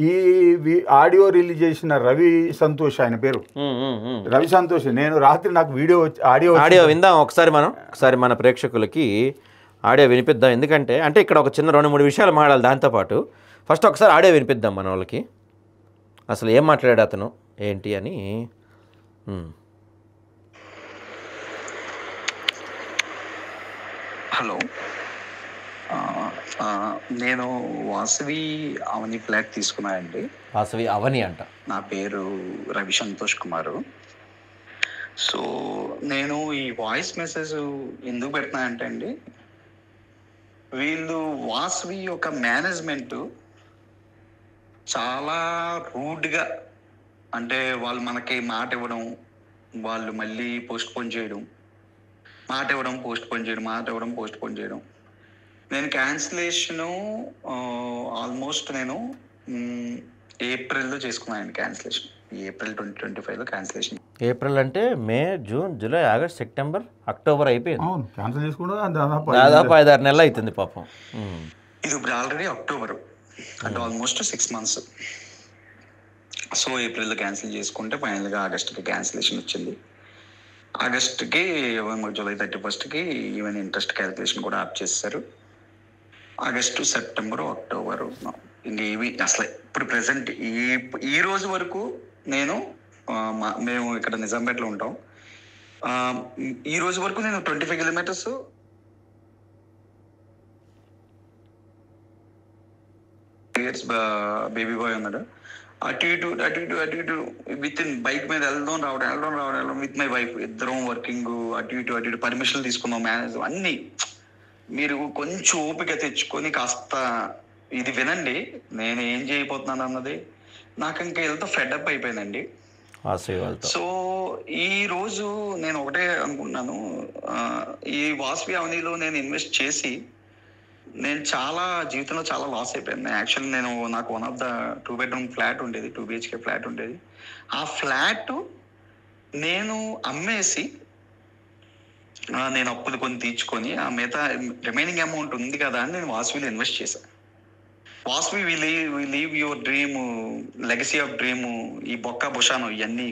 ఈ audio release చేసిన రవి సంతోష్ ఆయన పేరు. రవి సంతోష్. నేను రాత్రి నాకు ఆడియో విందాం ఒకసారి మన ప్రేక్షకులకి ఆడియో వినిపిద్దాం. ఎందుకంటే ఇక్కడ ఒక చిన్న 2-3 విషయాలు మాట్లాడాలి. దాంతోపాటు ఫస్ట్ ఒకసారి ఆడియో వినిపిద్దాం మన వాళ్ళకి, అసలు ఏం మాట్లాడాడు అతను ఏంటి అని. హలో, నేను వాసవి అవని ఫ్లాట్ తీసుకున్నానండి. వాసవి అవని అంట. నా పేరు రవి సంతోష్ కుమారు. సో నేను ఈ వాయిస్ మెసేజ్ ఎందుకు పెడుతున్నానంటే అండి, వీళ్ళు వాసవి యొక్క మేనేజ్మెంట్ చాలా రూడ్గా, అంటే వాళ్ళు మనకి మాట ఇవ్వడం, వాళ్ళు మళ్ళీ పోస్ట్ పోన్ చేయడం, మాట ఇవ్వడం పోస్ట్ పోన్ చేయడం. నేను క్యాన్సిలేషను ఆల్మోస్ట్ నేను ఏప్రిల్లో చేసుకున్నాను క్యాన్సిలేషన్. ఏప్రిల్ 2025లో క్యాన్సిలేషన్. ఏప్రిల్ అంటే May, June, July, August, September, October అయిపోయింది. క్యాన్సిల్ చేసుకుంటే దాదాపు 5-6 నెలలు అవుతుంది పాపం. ఇది ఇప్పుడు ఆల్రెడీ అక్టోబర్, అంటే ఆల్మోస్ట్ 6 months. సో ఏప్రిల్లో క్యాన్సిల్ చేసుకుంటే ఫైనల్గా ఆగస్ట్కి క్యాన్సిలేషన్ వచ్చింది. ఆగస్ట్కి July 31st even interest calculation కూడా ఆప్ చేస్తారు. ఆగస్టు, సెప్టెంబరు, అక్టోబరు ఇంకేవి అసలు ఇప్పుడు ప్రజెంట్ ఈ రోజు వరకు మేము ఇక్కడ నిజాంపేటలో ఉంటాం. ఈ రోజు వరకు నేను 25 kilometers బేబీ బాయ్ ఉన్నాడు, అటు ఇటు విత్ ఇన్ బైక్ మీద వెళ్దాం రావడం విత్ మై వైఫ్, ఇద్దరం వర్కింగ్, అటు ఇటు పర్మిషన్లు తీసుకున్నాం, మేనేజ్ అన్నీ. మీరు కొంచెం ఓపిక తెచ్చుకొని కాస్త ఇది వినండి నేను ఏం చేయబోతున్నాను అన్నది. నాకు ఇంకా వీళ్ళతో ఫెడప్ అయిపోయిందండి. సో ఈ రోజు నేను ఒకటే అనుకుంటున్నాను, ఈ వాసవి అవనిలో నేను ఇన్వెస్ట్ చేసి నేను జీవితంలో చాలా లాస్ అయిపోయాను. యాక్చువల్లీ నాకు one of the 2 bedroom flat ఉండేది, 2 BHK ఫ్లాట్ ఉండేది. ఆ ఫ్లాట్ నేను అమ్మేసి నేను అప్పులు కొని తీర్చుకొని ఆ మిగతా రిమైనింగ్ అమౌంట్ ఉంది కదా అని నేను వాసవిలో ఇన్వెస్ట్ చేశాను. Vasavi we live your dream, legacy of dream, ఈ బొక్క బుషాను ఇవన్నీ